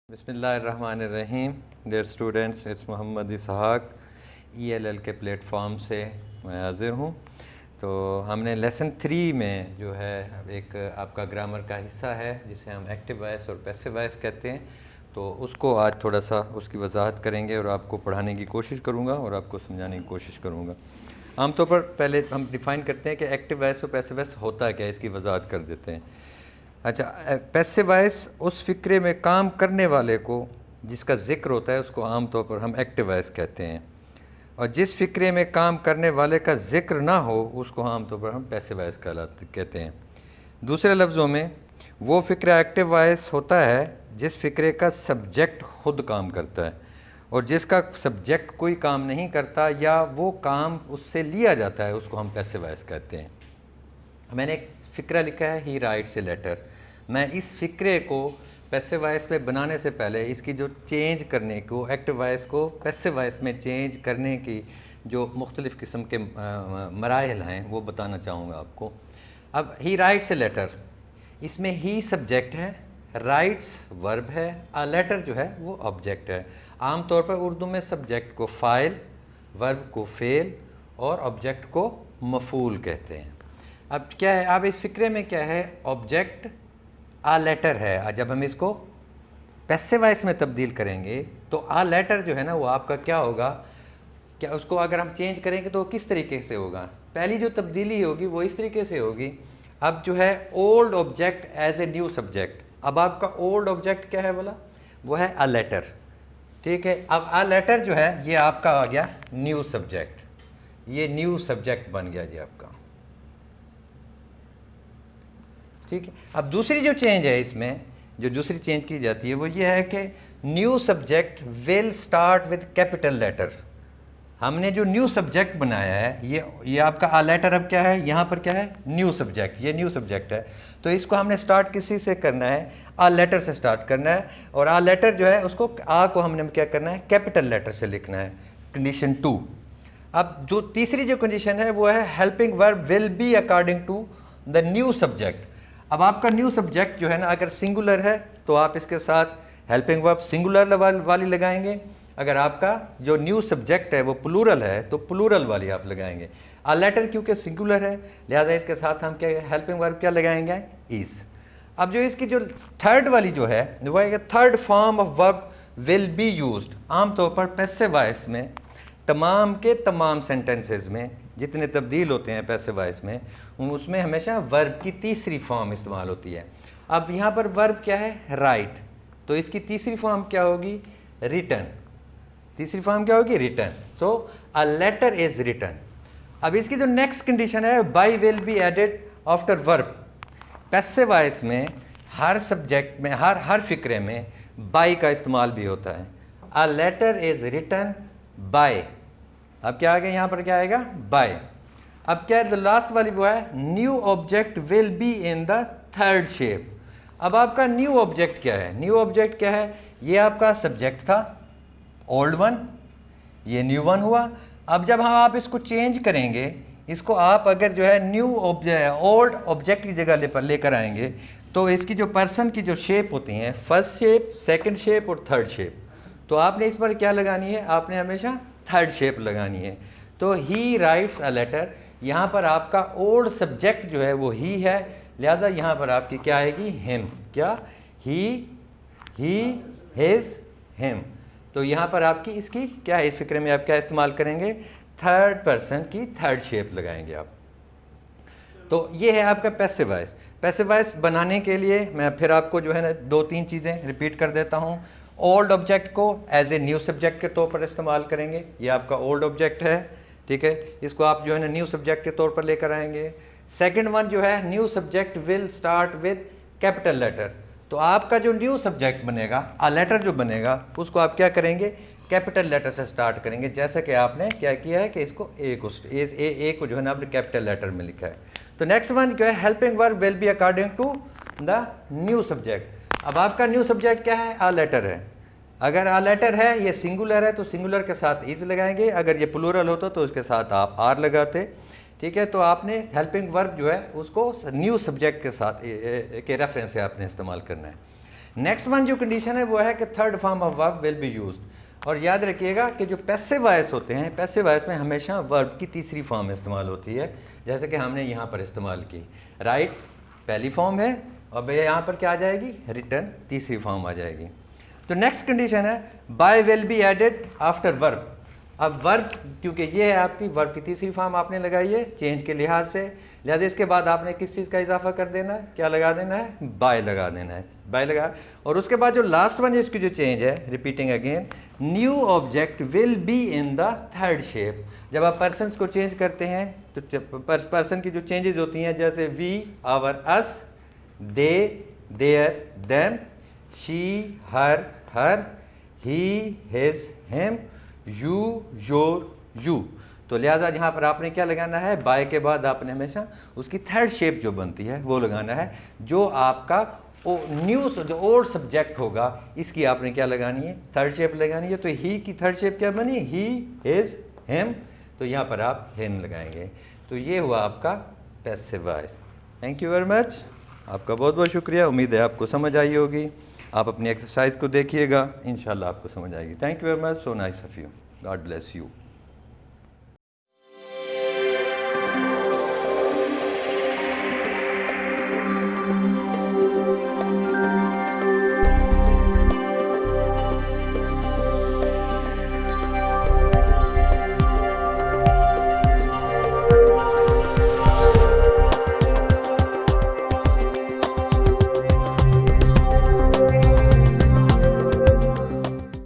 बिस्मिल्लाहिर्रहमानिर्रहीम। Dear students, it's Mohammad Ishaq ELL के platform से मैं हाज़िर हूँ। तो हमने लेसन 3 में जो है एक आपका ग्रामर का हिस्सा है जिसे हम एक्टिव वॉइस और पैसिव वॉइस कहते हैं, तो उसको आज थोड़ा सा उसकी वजाहत करेंगे और आपको पढ़ाने की कोशिश करूँगा और आपको समझाने की कोशिश करूँगा। आमतौर पर पहले हम डिफ़ाइन करते हैं कि एक्टिव वॉइस और पैसिव वॉइस होता क्या है, इसकी वजाहत कर देते हैं। अच्छा, पैसिव वॉइस उस फ़िक्रे में काम करने वाले को जिसका ज़िक्र होता है उसको आमतौर पर हम एक्टिव वॉइस कहते हैं, और जिस फ़िक्रे में काम करने वाले का ज़िक्र ना हो उसको आमतौर पर हम पैसिव वॉइस कहते हैं। दूसरे लफ्ज़ों में, वो फ़िक्रा एक्टिव वॉइस होता है जिस फ़िक्रे का सब्जेक्ट खुद काम करता है, और जिसका सब्जेक्ट कोई काम नहीं करता या वो काम उससे लिया जाता है उसको हम पैसिव वॉइस कहते हैं। मैंने एक फ़िक्रा लिखा है, ही राइट्स ए लेटर। मैं इस फ़िक्रे को पैसिव वॉइस में बनाने से पहले इसकी जो चेंज करने को, एक्टिव वॉइस को पैसिव वॉइस में चेंज करने की जो मुख्तलिफ़ किस्म के मराहिल हैं वो बताना चाहूँगा आपको। अब ही राइट्स ए लेटर, इसमें ही सब्जेक्ट है, राइट्स वर्ब है, आ लेटर जो है वो ऑब्जेक्ट है। आमतौर पर उर्दू में सब्जेक्ट को फ़ाइल, वर्ब को फ़ेल और ऑब्जेक्ट को मफ़ूल कहते हैं। अब क्या है, अब इस फ़िक्रे में क्या है, ऑब्जेक्ट आ लेटर है। जब हम इसको पैसिव वॉइस में तब्दील करेंगे तो आ लेटर जो है ना वो आपका क्या होगा, क्या उसको अगर हम चेंज करेंगे तो किस तरीके से होगा। पहली जो तब्दीली होगी वो इस तरीके से होगी, अब जो है old object as a new subject. अब आपका ओल्ड ऑब्जेक्ट क्या है बोला, वो है आ लेटर, ठीक है। अब आ लेटर जो है ये आपका आ गया न्यू सब्जेक्ट, ये न्यू सब्जेक्ट बन गया जी आपका, ठीक है। अब दूसरी जो चेंज है इसमें, जो दूसरी चेंज की जाती है वो ये है कि new subject will start with capital letter. हमने जो न्यू सब्जेक्ट बनाया है ये आपका आ लेटर अब क्या है, यहाँ पर क्या है, न्यू सब्जेक्ट, ये न्यू सब्जेक्ट है। तो इसको हमने स्टार्ट किसी से करना है, आ लेटर से स्टार्ट करना है, और आ लेटर जो है उसको आ को हमने क्या करना है, कैपिटल लेटर से लिखना है, कंडीशन 2। अब जो तीसरी जो कंडीशन है वो है helping verb will be according to the new subject. अब आपका न्यू सब्जेक्ट जो है ना अगर सिंगुलर है तो आप इसके साथ हेल्पिंग वर्ब सिंगुलर वाली लगाएंगे, अगर आपका जो न्यू सब्जेक्ट है वो प्लूरल है तो प्लूरल वाली आप लगाएंगे। आ लेटर क्योंकि सिंगुलर है लिहाजा इसके साथ हम क्या हेल्पिंग वर्ब क्या लगाएंगे, इज। अब जो इसकी जो थर्ड वाली जो है वो है third form of verb will be used. आमतौर पर पैसिव वॉइस में तमाम के तमाम सेंटेंसेस में जितने तब्दील होते हैं पैसिव वॉइस में, उसमें हमेशा वर्ब की तीसरी फॉर्म इस्तेमाल होती है। अब यहाँ पर वर्ब क्या है, राइट, तो इसकी तीसरी फॉर्म क्या होगी, रिटर्न। तीसरी फॉर्म क्या होगी, written. So a letter is written. अब इसकी जो नेक्स्ट कंडीशन है, by will be added after verb. Passive voice में हर सब्जेक्ट में, हर फिक्रे में बाय का इस्तेमाल भी होता है। A letter is written by, अब क्या आ गया यहाँ पर, क्या आएगा, बाय। अब क्या है, लास्ट वाली वो है new object will be in the third shape. अब आपका न्यू ऑब्जेक्ट क्या है, न्यू ऑब्जेक्ट क्या है, ये आपका सब्जेक्ट था ओल्ड वन, ये न्यू वन हुआ। अब जब हम आप इसको चेंज करेंगे, इसको आप अगर जो है न्यू ओल्ड ऑब्जेक्ट की जगह लेकर आएंगे तो इसकी जो पर्सन की जो शेप होती हैं, फर्स्ट शेप, सेकंड शेप और थर्ड शेप, तो आपने इस पर क्या लगानी है, आपने हमेशा थर्ड शेप लगानी है। तो ही राइट्स अ लेटर, यहाँ पर आपका ओल्ड सब्जेक्ट जो है वो ही है, लिहाजा यहाँ पर आपकी क्या आएगी, हिम। क्या, ही हिज, हिम। तो यहाँ पर आपकी इसकी क्या है, इस फिक्रे में आप क्या इस्तेमाल करेंगे, थर्ड पर्सन की थर्ड शेप लगाएंगे आप। तो ये है आपका पैसिव वॉइस। पैसिव वॉइस बनाने के लिए मैं फिर आपको जो है ना 2-3 चीज़ें रिपीट कर देता हूँ। ओल्ड ऑब्जेक्ट को एज ए न्यू सब्जेक्ट के तौर पर इस्तेमाल करेंगे, ये आपका ओल्ड ऑब्जेक्ट है, ठीक है। इसको आप जो है ना न्यू सब्जेक्ट के तौर पर लेकर आएंगे। सेकंड वन जो है, new subject will start with capital letter, तो आपका जो न्यू सब्जेक्ट बनेगा, आ लेटर जो बनेगा, उसको आप क्या करेंगे, कैपिटल लेटर से स्टार्ट करेंगे। जैसे कि आपने क्या किया है कि इसको ए को जो है ना आपने कैपिटल लेटर में लिखा है। तो नेक्स्ट वन जो है, helping verb will be according to the new subject. अब आपका न्यू सब्जेक्ट क्या है, आ लेटर है। अगर आ लेटर है, ये सिंगुलर है तो सिंगुलर के साथ इज लगाएंगे, अगर ये प्लूरल होता तो उसके साथ आप आर लगाते, ठीक है। तो आपने हेल्पिंग वर्ब जो है उसको न्यू सब्जेक्ट के साथ के रेफरेंस से आपने इस्तेमाल करना है। नेक्स्ट वन जो कंडीशन है वो है कि third form of verb will be used. और याद रखिएगा कि जो पैसिव वॉइस होते हैं, पैसिव वॉइस में हमेशा वर्ब की तीसरी फॉर्म इस्तेमाल होती है, जैसे कि हमने यहाँ पर इस्तेमाल की। राइट पहली फॉर्म है और भैया यहाँ पर क्या आ जाएगी, रिटर्न तीसरी फॉर्म आ जाएगी। तो नेक्स्ट कंडीशन है by will be added after verb. अब वर्ब क्योंकि ये है आपकी वर्ब की तीसरी फॉर्म आपने लगाई है चेंज के लिहाज से, लिहाजा इसके बाद आपने किस चीज़ का इजाफा कर देना है, क्या लगा देना है, बाय लगा देना है, बाय लगा। और उसके बाद जो लास्ट वन है इसकी जो चेंज है, repeating again, new object will be in the third shape. जब आप पर्सनस को चेंज करते हैं तो पर्सन की जो चेंजेस होती हैं, जैसे we, our, us, they, their, them, she, her, her, he, his, him, you, your, you. तो लिहाजा यहाँ पर आपने क्या लगाना है, बाय के बाद आपने हमेशा उसकी थर्ड शेप जो बनती है वो लगाना है, जो आपका न्यू जो ओल्ड सब्जेक्ट होगा इसकी आपने क्या लगानी है, थर्ड शेप लगानी है। तो ही की थर्ड शेप क्या बनी, ही, हिज, हिम, तो यहाँ पर आप हिम लगाएंगे। तो ये हुआ आपका passive voice. Thank you very much, आपका बहुत बहुत शुक्रिया। उम्मीद है आपको समझ आई होगी। आप अपनी एक्सरसाइज को देखिएगा, इंशाल्लाह आपको समझ आएगी। Thank you very much, so nice of you, God bless you.